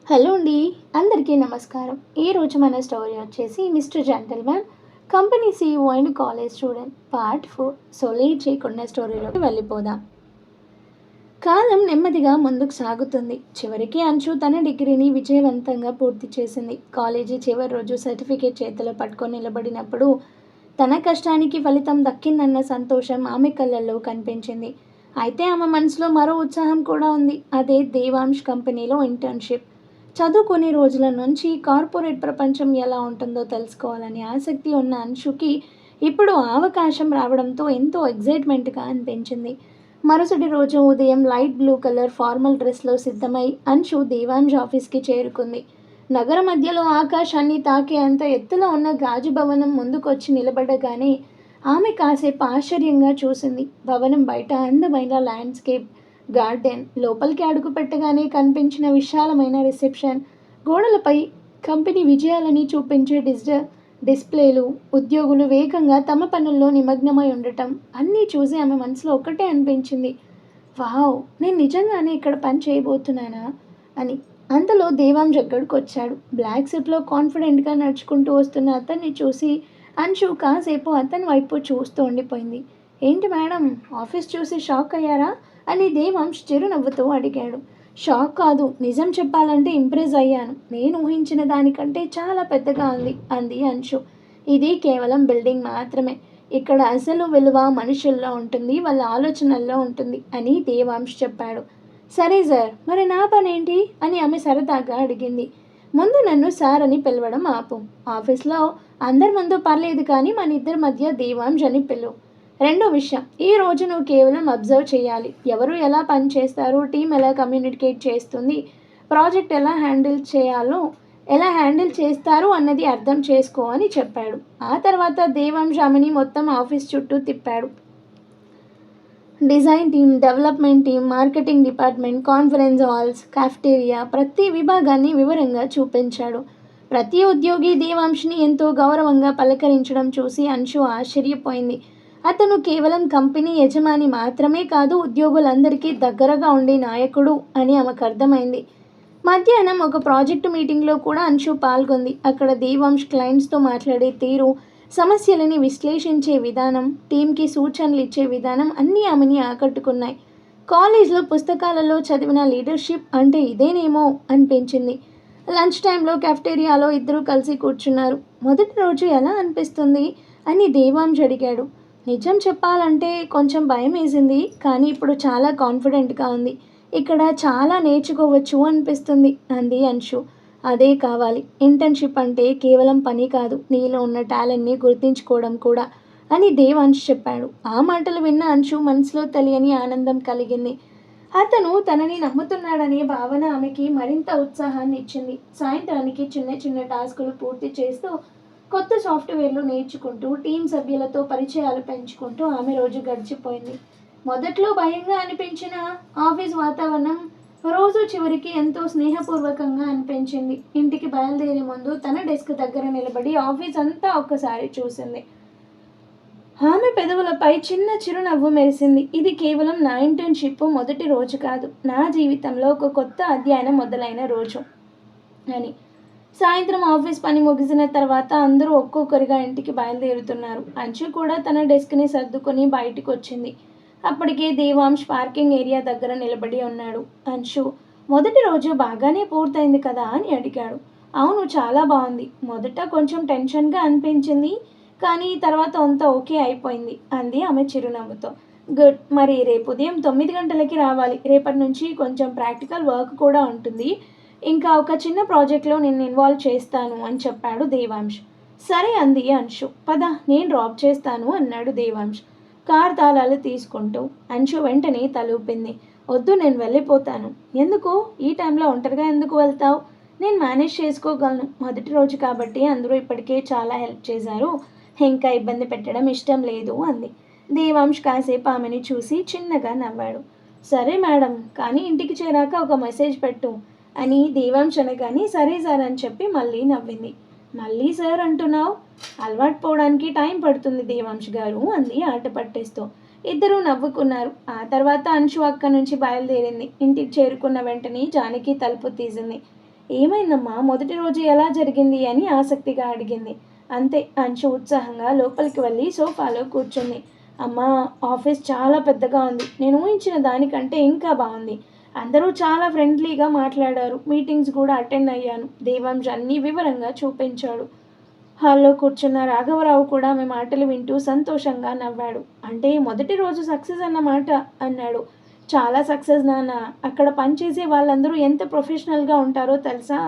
Hello అండి, అందరికీ నమస్కారం. ఈరోజు మన స్టోరీ వచ్చేసి mister gentleman, company CEO and college student part 4. So late చేయకుండా స్టోరీలోకి వెళ్ళిపోదాం. కాలం నెమ్మదిగా ముందుకు సాగుతుంది. చివరికి అంశు తన డిగ్రీని విజయవంతంగా పూర్తి చేసింది. కాలేజీ చివరి రోజు సర్టిఫికేట్ చేతిలో పట్టుకొని నిలబడినప్పుడు తన కష్టానికి ఫలితం దక్కిందన్న సంతోషం ఆమె కళ్ళల్లో కనిపించింది. అయితే ఆమె మనసులో మరో ఉత్సాహం కూడా ఉంది. అదే దేవాంశ్ కంపెనీలో ఇంటర్న్‌షిప్. చదువుకునే రోజుల నుంచి కార్పొరేట్ ప్రపంచం ఎలా ఉంటుందో తెలుసుకోవాలని ఆసక్తి ఉన్న అంశుకి ఇప్పుడు ఆ అవకాశం రావడంతో ఎంతో ఎగ్జైట్మెంట్గా అనిపించింది. మరుసటి రోజు ఉదయం లైట్ బ్లూ కలర్ ఫార్మల్ డ్రెస్లో సిద్ధమై అంశు దేవాంశ్ ఆఫీస్కి చేరుకుంది. నగర మధ్యలో ఆకాశాన్ని తాకే అంత ఎత్తులో ఉన్న గాజు భవనం ముందుకొచ్చి నిలబడగానే ఆమె కాసేపు ఆశ్చర్యంగా చూసింది. భవనం బయట అందమైన ల్యాండ్స్కేప్ గార్డెన్, లోపలికి అడుగు పెట్టగానే కనిపించిన విశాలమైన రిసెప్షన్, గోడలపై కంపెనీ విజయాలని చూపించే డిజిటల్ డిస్ప్లేలు, ఉద్యోగులు వేగంగా తమ పనుల్లో నిమగ్నమై ఉండటం అన్నీ చూసి ఆమె మనసులో ఒక్కటే అనిపించింది, వావ్, నేను నిజంగానే ఇక్కడ పని చేయబోతున్నానా అని. అంతలో దేవాంశ్ అక్కడికి వచ్చాడు. బ్లాక్ సూట్లో కాన్ఫిడెంట్గా నడుచుకుంటూ వస్తున్న అతన్ని చూసి అంశు కాసేపు అతని వైపు చూస్తూ ఉండిపోయింది. ఏంటి మేడం, ఆఫీస్ చూసి షాక్ అయ్యారా అని దేవాంశ్ చిరునవ్వుతో అడిగాడు. షాక్ కాదు, నిజం చెప్పాలంటే ఇంప్రెస్ అయ్యాను. నేను ఊహించిన దానికంటే చాలా పెద్దగా ఉంది అంది అంశు. ఇది కేవలం బిల్డింగ్ మాత్రమే. ఇక్కడ అసలు విలువ మనుషుల్లో ఉంటుంది, వాళ్ళ ఆలోచనల్లో ఉంటుంది అని దేవాంశ్ చెప్పాడు. సరే సార్, మరి నా పనేంటి అని ఆమె సరదాగా అడిగింది. ముందు నన్ను సార్ అని పిలవడం ఆపు. ఆఫీస్లో అందరి ముందు పర్లేదు, కానీ మన ఇద్దరి మధ్య దేవాంశ్ అని పిలువు. రెండో విషయం, ఈ రోజు నువ్వు కేవలం అబ్జర్వ్ చేయాలి. ఎవరు ఎలా పని చేస్తారు, టీం ఎలా కమ్యూనికేట్ చేస్తుంది, ప్రాజెక్ట్ ఎలా హ్యాండిల్ చేస్తారు అన్నది అర్థం చేసుకో అని చెప్పాడు. ఆ తర్వాత దేవాంశ్ ఆమెని మొత్తం ఆఫీస్ చుట్టూ తిప్పాడు. Design team, development team, marketing department, conference halls, cafeteria, ప్రతి విభాగాన్ని వివరంగా చూపించాడు. ప్రతి ఉద్యోగి దేవాంశ్ని ఎంతో గౌరవంగా పలకరించడం చూసి అంశు ఆశ్చర్యపోయింది. అతను కేవలం కంపెనీ యజమాని మాత్రమే కాదు, ఉద్యోగులందరికీ దగ్గరగా ఉండే నాయకుడు అని ఆమెకు అర్థమైంది. మధ్యాహ్నం ఒక ప్రాజెక్టు మీటింగ్లో కూడా అంశు పాల్గొంది. అక్కడ దేవాంశ్ క్లయింట్స్తో మాట్లాడే తీరు, సమస్యలని విశ్లేషించే విధానం, టీంకి సూచనలు ఇచ్చే విధానం అన్నీ ఆమెని ఆకట్టుకున్నాయి. కాలేజ్లో పుస్తకాలలో చదివిన లీడర్షిప్ అంటే ఇదేనేమో అనిపించింది. లంచ్ టైంలో కెఫ్టేరియాలో ఇద్దరూ కలిసి కూర్చున్నారు. మొదటి రోజు ఎలా అనిపిస్తుంది అని దేవాంశ్ అడిగాడు. నిజం చెప్పాలంటే కొంచెం భయం వేసింది, కానీ ఇప్పుడు చాలా కాన్ఫిడెంట్గా ఉంది. ఇక్కడ చాలా నేర్చుకోవచ్చు అనిపిస్తుంది అంది అంశు. అదే కావాలి. ఇంటర్న్షిప్ అంటే కేవలం పని కాదు, నీలో ఉన్న టాలెంట్ని గుర్తించుకోవడం కూడా అని దేవాంశ్ చెప్పాడు. ఆ మాటలు విన్న అంశు మనసులో తెలియని ఆనందం కలిగింది. అతను తనని నమ్ముతున్నాడనే భావన ఆమెకి మరింత ఉత్సాహాన్ని ఇచ్చింది. సాయంత్రానికి చిన్న చిన్న టాస్కులు పూర్తి చేస్తూ, కొత్త సాఫ్ట్వేర్లు నేర్చుకుంటూ, టీం సభ్యులతో పరిచయాలు పెంచుకుంటూ ఆమె రోజు గడిచిపోయింది. మొదట్లో భయంగా అనిపించిన ఆఫీస్ వాతావరణం రోజు చివరికి ఎంతో స్నేహపూర్వకంగా అనిపించింది. ఇంటికి బయలుదేరే ముందు తన డెస్క్ దగ్గర నిలబడి ఆఫీస్ అంతా ఒక్కసారి చూసింది. ఆమె పెదవులపై చిన్న చిరునవ్వు మెరిసింది. ఇది కేవలం నా ఇంటర్న్షిప్ మొదటి రోజు కాదు, నా జీవితంలో ఒక కొత్త అధ్యాయం మొదలైన రోజు అని. సాయంత్రం ఆఫీస్ పని ముగిసిన తర్వాత అందరూ ఒక్కొక్కరిగా ఇంటికి బయలుదేరుతున్నారు. అంశు కూడా తన డెస్క్ని సర్దుకొని బయటికి వచ్చింది. అప్పటికే దేవాంశ్ పార్కింగ్ ఏరియా దగ్గర నిలబడి ఉన్నాడు. అంశు, మొదటి రోజు బాగానే పూర్తయింది కదా అని అడిగాడు. అవును, చాలా బాగుంది. మొదట కొంచెం టెన్షన్గా అనిపించింది, కానీ తర్వాత అంతా ఓకే అయిపోయింది అంది ఆమె చిరునవ్వుతో. గుడ్, మరి రేపు ఉదయం 9 గంటలకి రావాలి. రేపటి నుంచి కొంచెం ప్రాక్టికల్ వర్క్ కూడా ఉంటుంది. ఇంకా ఒక చిన్న ప్రాజెక్ట్లో నేను ఇన్వాల్వ్ చేస్తాను అని చెప్పాడు దేవాంశ్. సరే అంది అంశు. పద, నేను డ్రాప్ చేస్తాను అన్నాడు దేవాంశ్ కార్ తాళాలు తీసుకుంటూ. అంశు వెంటనే తలూపింది. వద్దు, నేను వెళ్ళిపోతాను. ఎందుకు ఈ టైంలో ఒంటరిగా ఎందుకు వెళ్తావు? నేను మేనేజ్ చేసుకోగలను. మొదటి రోజు కాబట్టి అందరూ ఇప్పటికే చాలా హెల్ప్ చేశారు, ఇంకా ఇబ్బంది పెట్టడం ఇష్టం లేదు అంది. దేవాంశ్ కాసేపు ఆమెని చూసి చిన్నగా నవ్వాడు. సరే మేడం, కానీ ఇంటికి చేరాక ఒక మెసేజ్ పెట్టు అని దేవాంశ్ అనగానే సరే సార్ అని చెప్పి మళ్ళీ నవ్వింది. మళ్ళీ సార్ అంటున్నావు? అలవాటు పోవడానికి టైం పడుతుంది దేవాంశ్ గారు అంది ఆట పట్టేస్తూ. ఇద్దరూ నవ్వుకున్నారు. ఆ తర్వాత అంశు అక్కడి నుంచి బయలుదేరింది. ఇంటికి చేరుకున్న వెంటనే జానకి తలుపు తీసింది. ఏమైందమ్మా, మొదటి రోజు ఎలా జరిగింది అని ఆసక్తిగా అడిగింది. అంతే, అంచు ఉత్సాహంగా లోపలికి వెళ్ళి సోఫాలో కూర్చుంది. అమ్మా, ఆఫీస్ చాలా పెద్దగా ఉంది. నేను ఊహించిన దానికంటే ఇంకా బాగుంది. అందరూ చాలా ఫ్రెండ్లీగా మాట్లాడారు. మీటింగ్స్ కూడా అటెండ్ అయ్యాను. దేవాంశ్ అన్నీ వివరంగా చూపించాడు. హాల్లో కూర్చున్న రాఘవరావు కూడా ఆమె మాటలు వింటూ సంతోషంగా నవ్వాడు. అంటే మొదటి రోజు సక్సెస్ అన్నమాట అన్నాడు. చాలా సక్సెస్ నాన్న. అక్కడ పనిచేసే వాళ్ళందరూ ఎంత ప్రొఫెషనల్గా ఉంటారో తెలుసా?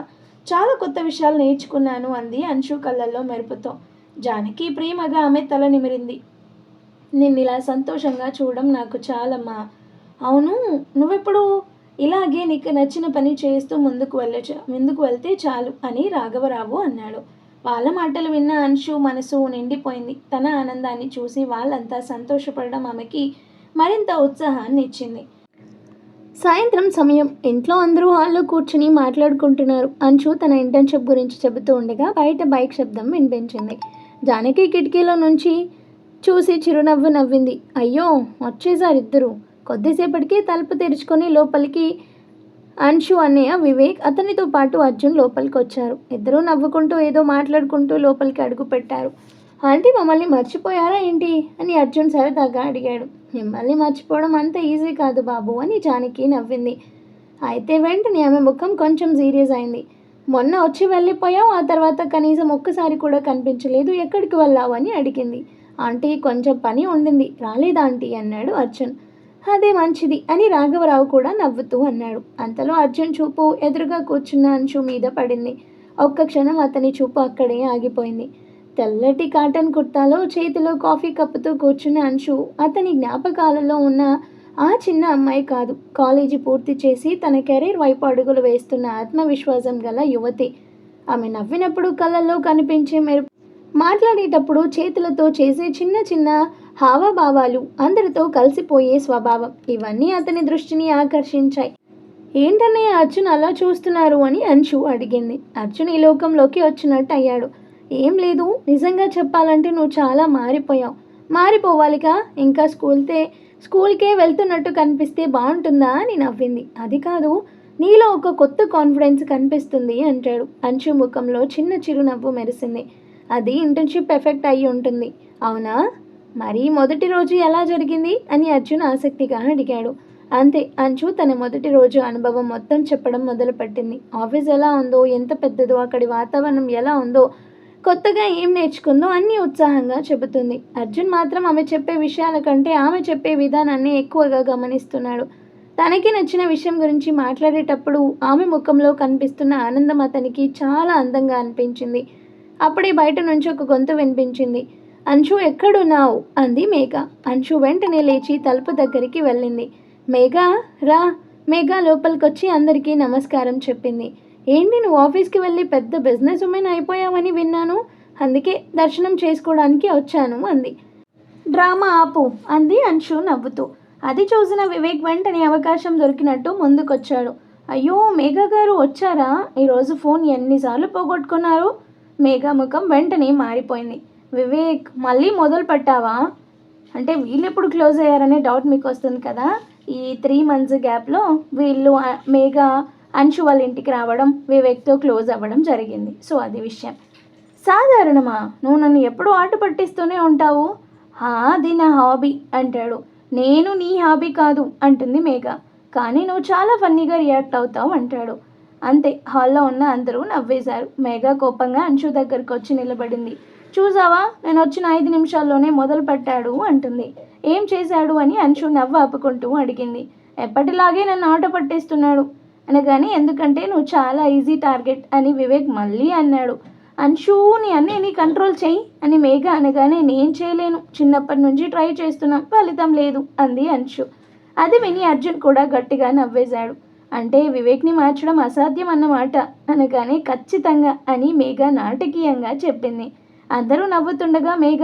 చాలా కొత్త విషయాలు నేర్చుకున్నాను అంది అంశు కళ్ళల్లో మెరుపుతో. జానకి ప్రేమగా ఆమె తల నిమిరింది. నిన్నిలా సంతోషంగా చూడడం నాకు చాలమ్మా. అవును, నువ్వెప్పుడు ఇలాగే నీకు నచ్చిన పని చేస్తూ ముందుకు వెళ్తే చాలు అని రాఘవరావు అన్నాడు. వాళ్ళ మాటలు విన్న అంశు మనసు నిండిపోయింది. తన ఆనందాన్ని చూసి వాళ్ళంతా సంతోషపడడం ఆమెకి మరింత ఉత్సాహాన్ని ఇచ్చింది. సాయంత్రం సమయం. ఇంట్లో అందరూ హాల్లో కూర్చుని మాట్లాడుకుంటున్నారు. అంశు తన ఇంటర్న్షిప్ గురించి చెబుతూ ఉండగా బయట బైక్ శబ్దం వినిపించింది. జానకి కిటికీలో నుంచి చూసి చిరునవ్వు నవ్వింది. అయ్యో, వచ్చేసారు ఇద్దరు. కొద్దిసేపటికి తలుపు తెరుచుకొని లోపలికి అంశు అన్నయ్య వివేక్, అతనితో పాటు అర్జున్ లోపలికి వచ్చారు. ఇద్దరూ నవ్వుకుంటూ ఏదో మాట్లాడుకుంటూ లోపలికి అడుగు పెట్టారు. ఆంటీ మమ్మల్ని మర్చిపోయారా ఏంటి అని అర్జున్ సరదాగా అడిగాడు. మిమ్మల్ని మర్చిపోవడం అంత ఈజీ కాదు బాబు అని జానకి నవ్వింది. అయితే వెంటనే ఆమె ముఖం కొంచెం సీరియస్ అయింది. మొన్న వచ్చి వెళ్ళిపోయావు, ఆ తర్వాత కనీసం ఒక్కసారి కూడా కనిపించలేదు. ఎక్కడికి వెళ్ళావు అని అడిగింది. ఆంటీ కొంచెం పని ఉండింది, రాలేదా ఆంటీ అన్నాడు అర్జున్. అదే మంచిది అని రాఘవరావు కూడా నవ్వుతూ అన్నాడు. అంతలో అర్జున్ చూపు ఎదురుగా కూర్చున్న అంశు మీద పడింది. ఒక్క క్షణం అతని చూపు అక్కడే ఆగిపోయింది. తెల్లటి కాటన్ కుర్తాలో చేతిలో కాఫీ కప్పుతూ కూర్చున్న అంశు అతని జ్ఞాపకాలలో ఉన్న ఆ చిన్న అమ్మాయి కాదు. కాలేజీ పూర్తి చేసి తన కెరీర్ వైపు అడుగులు వేస్తున్న ఆత్మవిశ్వాసం గల యువతి. ఆమె నవ్వినప్పుడు కళ్ళల్లో కనిపించే మెరుపు, మాట్లాడేటప్పుడు చేతులతో చేసే చిన్న చిన్న హావభావాలు, అందరితో కలిసిపోయే స్వభావం, ఇవన్నీ అతని దృష్టిని ఆకర్షించాయి. ఏంటన్నయ్య అర్జున్ అలా చూస్తున్నారు అని అంశు అడిగింది. అర్జున్ ఈ లోకంలోకి వచ్చినట్టు అయ్యాడు. ఏం లేదు, నిజంగా చెప్పాలంటే నువ్వు చాలా మారిపోయావు. మారిపోవాలిగా, ఇంకా స్కూల్కే వెళ్తున్నట్టు కనిపిస్తే బాగుంటుందా అని నవ్వింది. అది కాదు, నీలో ఒక కొత్త కాన్ఫిడెన్స్ కనిపిస్తుంది అంటాడు. అంశు ముఖంలో చిన్న చిరునవ్వు మెరిసింది. అది ఇంటర్న్షిప్ ఎఫెక్ట్ అయి ఉంటుంది. అవునా? మరి మొదటి రోజు ఎలా జరిగింది అని అర్జున్ ఆసక్తిగా అడిగాడు. అంతే, అంచు తన మొదటి రోజు అనుభవం మొత్తం చెప్పడం మొదలుపెట్టింది. ఆఫీస్ ఎలా ఉందో, ఎంత పెద్దదో, అక్కడి వాతావరణం ఎలా ఉందో, కొత్తగా ఏం నేర్చుకుందో అన్నీ ఉత్సాహంగా చెబుతుంది. అర్జున్ మాత్రం ఆమె చెప్పే విషయాల కంటే ఆమె చెప్పే విధానాన్ని ఎక్కువగా గమనిస్తున్నాడు. తనకి నచ్చిన విషయం గురించి మాట్లాడేటప్పుడు ఆమె ముఖంలో కనిపిస్తున్న ఆనందం అతనికి చాలా అందంగా అనిపించింది. అప్పుడే బయట నుంచి ఒక గొంతు వినిపించింది. అంశు ఎక్కడున్నావు అంది మేఘ. అంశు వెంటనే లేచి తలుపు దగ్గరికి వెళ్ళింది. మేఘ రా. మేఘ లోపలికొచ్చి అందరికీ నమస్కారం చెప్పింది. ఏంటి, నువ్వు ఆఫీస్కి వెళ్ళి పెద్ద బిజినెస్ ఉమెన్ అయిపోయావని విన్నాను. అందుకే దర్శనం చేసుకోవడానికి వచ్చాను అంది. డ్రామా ఆపు అంది అంశు నవ్వుతూ. అది చూసిన వివేక్ వెంటనే అవకాశం దొరికినట్టు ముందుకొచ్చాడు. అయ్యో, మేఘ గారు వచ్చారా? ఈరోజు ఫోన్ ఎన్నిసార్లు పోగొట్టుకున్నారు? మేఘ ముఖం వెంటనే మారిపోయింది. వివేక్, మళ్ళీ మొదలు పెట్టావా? అంటే వీళ్ళు ఎప్పుడు క్లోజ్ అయ్యారనే డౌట్ మీకు వస్తుంది కదా. ఈ 3 months గ్యాప్లో వీళ్ళు మేఘ అంశు వాళ్ళ ఇంటికి రావడం, వివేక్తో క్లోజ్ అవ్వడం జరిగింది. సో అది విషయం. సాధారణమా? నువ్వు నన్ను ఎప్పుడు ఆట పట్టిస్తూనే ఉంటావు. అది నా హాబీ అంటాడు. నేను నీ హాబీ కాదు అంటుంది మేఘ. కానీ నువ్వు చాలా ఫన్నీగా రియాక్ట్ అవుతావు అంటాడు. అంతే, హాల్లో ఉన్న అందరూ నవ్వేశారు. మేఘ కోపంగా అంశు దగ్గరకు వచ్చి నిలబడింది. చూసావా, నేను వచ్చిన 5 నిమిషాల్లోనే మొదలు పెట్టాడు అంటుంది. ఏం చేశాడు అని అంశు నవ్వు ఆపుకుంటూ అడిగింది. ఎప్పటిలాగే నన్ను ఆట పట్టేస్తున్నాడు అనగానే, ఎందుకంటే నువ్వు చాలా ఈజీ టార్గెట్ అని వివేక్ మళ్ళీ అన్నాడు. అంశు, నీ అన్నయ్యని కంట్రోల్ చేయి అని మేఘ అనగానే, నేను చేయలేను, చిన్నప్పటి నుంచి ట్రై చేస్తున్నాం, ఫలితం లేదు అంది అంశు. అది విని అర్జున్ కూడా గట్టిగా నవ్వేశాడు. అంటే వివేక్ని మార్చడం అసాధ్యం అన్నమాట అనగానే, ఖచ్చితంగా అని మేఘ నాటకీయంగా చెప్పింది. అందరూ నవ్వుతుండగా మేఘ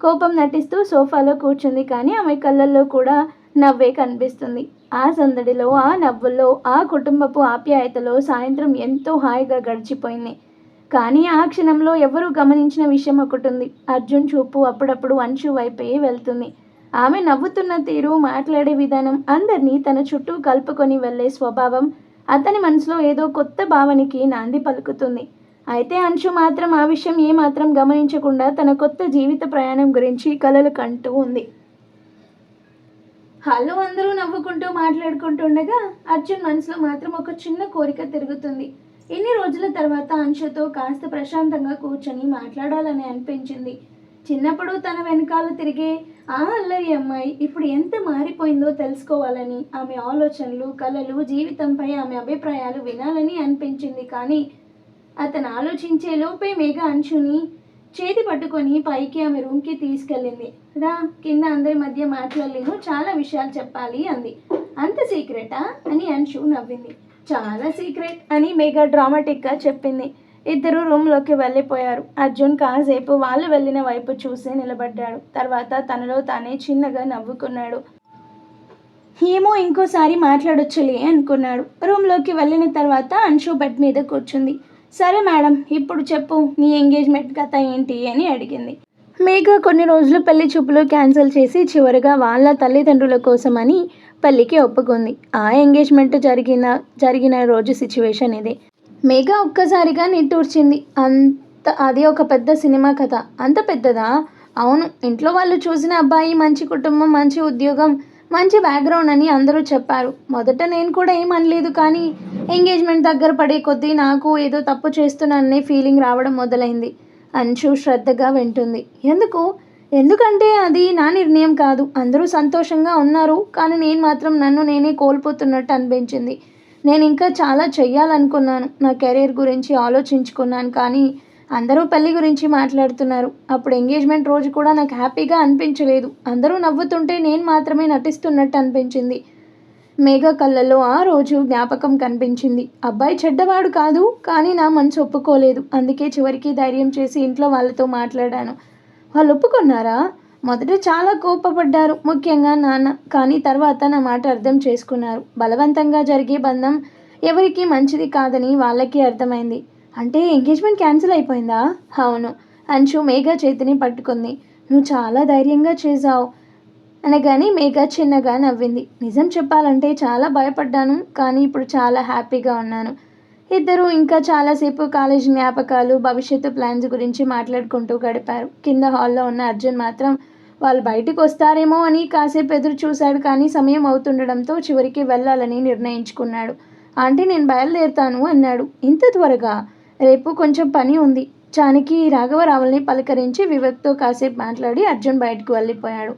కోపం నటిస్తూ సోఫాలో కూర్చుంది. కానీ ఆమె కళ్ళల్లో కూడా నవ్వే కనిపిస్తుంది. ఆ సందడిలో, ఆ నవ్వుల్లో, ఆ కుటుంబపు ఆప్యాయతలో సాయంత్రం ఎంతో హాయిగా గడిచిపోయింది. కానీ ఆ క్షణంలో ఎవరూ గమనించిన విషయం ఒకటి ఉంది. అర్జున్ చూపు అప్పుడప్పుడు అంశు వైపే వెళ్తుంది. ఆమె నవ్వుతున్న తీరు, మాట్లాడే విధానం, అందరినీ తన చుట్టూ కలుపుకొని వెళ్ళే స్వభావం అతని మనసులో ఏదో కొత్త భావనకి నాంది పలుకుతుంది. అయితే అంశు మాత్రం ఆ విషయం ఏమాత్రం గమనించకుండా తన కొత్త జీవిత ప్రయాణం గురించి కలలు కంటూ ఉంది. హాల్లో అందరూ నవ్వుకుంటూ మాట్లాడుకుంటుండగా అర్జున్ మనసులో మాత్రం ఒక చిన్న కోరిక తిరుగుతుంది. ఇన్ని రోజుల తర్వాత అంశుతో కాస్త ప్రశాంతంగా కూర్చొని మాట్లాడాలని అనిపించింది. చిన్నప్పుడు తన వెనకాల తిరిగే ఆ అల్లరి అమ్మాయి ఇప్పుడు ఎంత మారిపోయిందో తెలుసుకోవాలని, ఆమె ఆలోచనలు, కలలు, జీవితంపై ఆమె అభిప్రాయాలు వినాలని అనిపించింది. కానీ అతను ఆలోచించే లోపే మేఘ అంశుని చేతి పట్టుకొని పైకి ఆమె రూమ్కి తీసుకెళ్ళింది. రా, కింద అందరి మధ్య మాట్లాడలేను, చాలా విషయాలు చెప్పాలి అంది. అంత సీక్రెటా అని అంశు నవ్వింది. చాలా సీక్రెట్ అని మేఘ డ్రామాటిక్గా చెప్పింది. ఇద్దరు రూమ్లోకి వెళ్ళిపోయారు. అర్జున్ కాసేపు వాళ్ళు వెళ్ళిన వైపు చూసి నిలబడ్డాడు. తర్వాత తనలో తానే చిన్నగా నవ్వుకున్నాడు. ఏమో ఇంకోసారి మాట్లాడొచ్చులే అనుకున్నాడు. రూమ్లోకి వెళ్ళిన తర్వాత అంశు బెడ్ మీద కూర్చుంది. సరే మేడం, ఇప్పుడు చెప్పు, నీ ఎంగేజ్మెంట్ కథ ఏంటి అని అడిగింది. మేఘ కొన్ని రోజులు పెళ్లి చూపులు క్యాన్సిల్ చేసి చివరిగా వాళ్ళ తల్లిదండ్రుల కోసమని పెళ్లికి ఒప్పుకుంది. ఆ ఎంగేజ్మెంట్ జరిగిన రోజు సిచ్యువేషన్ ఇదే. మేఘ ఒక్కసారిగా నిట్టూర్చింది. అది ఒక పెద్ద సినిమా కథ. అంత పెద్దదా? అవును. ఇంట్లో వాళ్ళు చూసిన అబ్బాయి మంచి కుటుంబం, మంచి ఉద్యోగం, మంచి బ్యాక్గ్రౌండ్ అని అందరూ చెప్పారు. మొదట నేను కూడా ఏమనలేదు. కానీ ఎంగేజ్మెంట్ దగ్గర పడే కొద్దీ నాకు ఏదో తప్పు చేస్తున్నాననే ఫీలింగ్ రావడం మొదలైంది. అంశు శ్రద్ధగా వింటుంది. ఎందుకంటే అది నా నిర్ణయం కాదు. అందరూ సంతోషంగా ఉన్నారు, కానీ నేను మాత్రం నన్ను నేనే కోల్పోతున్నట్టు అనిపించింది. నేను ఇంకా చాలా చెయ్యాలనుకున్నాను. నా కెరీర్ గురించి ఆలోచించుకున్నాను, కానీ అందరూ పెళ్లి గురించి మాట్లాడుతున్నారు. అప్పుడు ఎంగేజ్మెంట్ రోజు కూడా నాకు హ్యాపీగా అనిపించలేదు. అందరూ నవ్వుతుంటే నేను మాత్రమే నటిస్తున్నట్టు అనిపించింది. మేఘ కళ్ళల్లో ఆ రోజు జ్ఞాపకం కనిపించింది. అబ్బాయి చెడ్డవాడు కాదు, కానీ నా మనసు ఒప్పుకోలేదు. అందుకే చివరికి ధైర్యం చేసి ఇంట్లో వాళ్ళతో మాట్లాడాను. వాళ్ళు ఒప్పుకున్నారా? మొదట చాలా కోపపడ్డారు, ముఖ్యంగా నాన్న. కానీ తర్వాత నా మాట అర్థం చేసుకున్నారు. బలవంతంగా జరిగే బంధం ఎవరికీ మంచిది కాదని వాళ్ళకి అర్థమైంది. అంటే ఎంగేజ్మెంట్ క్యాన్సిల్ అయిపోయిందా? అవును. అంశు మేఘ చేతిని పట్టుకుంది. నువ్వు చాలా ధైర్యంగా చేశావు అనగానే మేఘ చిన్నగా నవ్వింది. నిజం చెప్పాలంటే చాలా భయపడ్డాను, కానీ ఇప్పుడు చాలా హ్యాపీగా ఉన్నాను. ఇద్దరూ ఇంకా చాలాసేపు కాలేజ్ జ్ఞాపకాలు, భవిష్యత్తు ప్లాన్స్ గురించి మాట్లాడుకుంటూ గడిపారు. కింద హాల్లో ఉన్న అర్జున్ మాత్రం వాళ్ళు బయటికి వస్తారేమో అని కాసేపు ఎదురు చూశాడు. కానీ సమయం అవుతుండడంతో చివరికి వెళ్ళాలని నిర్ణయించుకున్నాడు. ఆంటీ, నేను బయలుదేరుతాను అన్నాడు. ఇంత త్వరగా? రేపు కొంచెం పని ఉంది. జానకి రాఘవరావుల్ని పలకరించి వివేక్తో కాసేపు మాట్లాడి అర్జున్ బయటకు వెళ్ళిపోయాడు.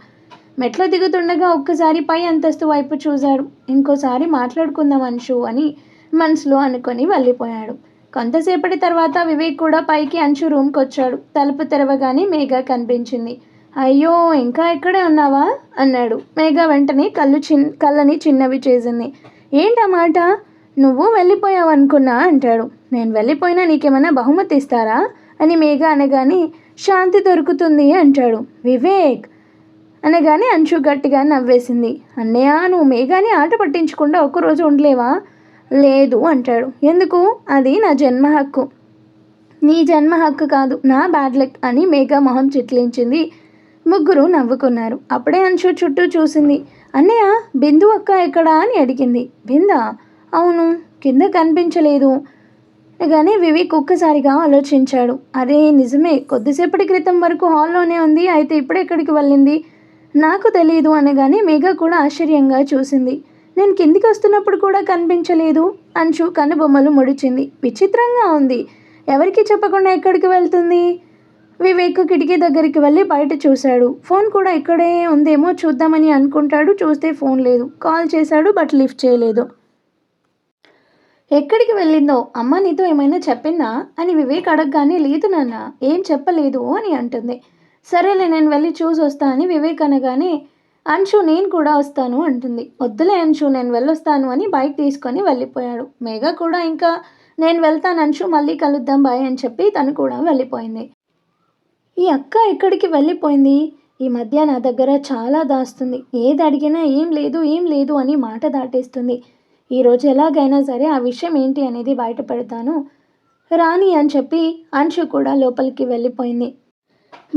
మెట్లు దిగుతుండగా ఒక్కసారి పై అంతస్తు వైపు చూశాడు. ఇంకోసారి మాట్లాడుకుందాం అంశు అని మనసులో అనుకొని వెళ్ళిపోయాడు. కొంతసేపటి తర్వాత వివేక్ కూడా పైకి అంశు రూమ్కి వచ్చాడు. తలుపు తెరవగానే మేఘ కనిపించింది. అయ్యో, ఇంకా ఇక్కడే ఉన్నావా అన్నాడు. మేఘ వెంటనే కళ్ళని చిన్నవి చేసింది. ఏంటన్నమాట? నువ్వు వెళ్ళిపోయావు అనుకున్నా అంటాడు. నేను వెళ్ళిపోయినా నీకేమైనా బహుమతి ఇస్తారా అని మేఘ అనగానే శాంతి దొరుకుతుంది అంటాడు. వివేక్ అనగానే అంశు గట్టిగా నవ్వేసింది. అన్నయ్య, నువ్వు మేఘాని ఆట పట్టించకుండా ఒక్కరోజు ఉండలేవా? లేదు అంటాడు. ఎందుకు? అది నా జన్మ హక్కు. నీ జన్మ హక్కు కాదు, నా బ్యాడ్ లక్ అని మేఘ మొహం చిట్లించింది. ముగ్గురు నవ్వుకున్నారు. అప్పుడే అంశు చుట్టూ చూసింది. అన్నయ్య, బిందు అక్క ఎక్కడా అని అడిగింది. బిందా? అవును, కింద కనిపించలేదు కానీ వివేక్ ఒక్కసారిగా ఆలోచించాడు. అరే నిజమే, కొద్దిసేపటి క్రితం వరకు హాల్లోనే ఉంది. అయితే ఇప్పుడెక్కడికి వెళ్ళింది? నాకు తెలియదు అనగానే మేఘ కూడా ఆశ్చర్యంగా చూసింది. నేను కిందికి వస్తున్నప్పుడు కూడా కనిపించలేదు. అంశు కనుబొమ్మలు ముడిచింది. విచిత్రంగా ఉంది. ఎవరికి చెప్పకుండా ఎక్కడికి వెళ్తుంది? వివేక్ కిటికీ దగ్గరికి వెళ్ళి బయట చూశాడు. ఫోన్ కూడా ఇక్కడే ఉందేమో చూద్దామని అనుకుంటాడు. చూస్తే ఫోన్ లేదు. కాల్ చేశాడు, బట్ లిఫ్ట్ చేయలేదు. ఎక్కడికి వెళ్ళిందో? అమ్మ నీతో ఏమైనా చెప్పిందా అని వివేక్ అడగగానే లేదు నాన్న, ఏం చెప్పలేదు అని అంటుంది. సరేలే, నేను వెళ్ళి చూసి వస్తా అని వివేక్ అనగానే అంశు నేను కూడా వస్తాను అంటుంది. వద్దులే అంశు, నేను వెళ్ళొస్తాను అని బైక్ తీసుకొని వెళ్ళిపోయాడు. మేఘ కూడా ఇంకా నేను వెళ్తాను అంశు, మళ్ళీ కలుద్దాం బాయ్ అని చెప్పి తను కూడా వెళ్ళిపోయింది. ఈ అక్క ఎక్కడికి వెళ్ళిపోయింది? ఈ మధ్య నా దగ్గర చాలా దాస్తుంది. ఏది అడిగినా ఏం లేదు అని మాట దాటేస్తుంది. ఈరోజు ఎలాగైనా సరే ఆ విషయం ఏంటి అనేది బయట పెడతాను రాని అని చెప్పి అంశు కూడా లోపలికి వెళ్ళిపోయింది.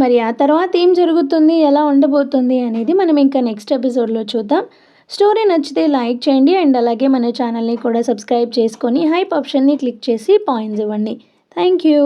మరి ఆ తర్వాత ఏం జరుగుతుంది, ఎలా ఉండబోతుంది అనేది మనం ఇంకా నెక్స్ట్ ఎపిసోడ్లో చూద్దాం. స్టోరీ నచ్చితే లైక్ చేయండి అండ్ అలాగే మన ఛానల్ని కూడా సబ్స్క్రైబ్ చేసుకొని హైప్ ఆప్షన్ని క్లిక్ చేసి పాయింట్స్ ఇవ్వండి. Thank you.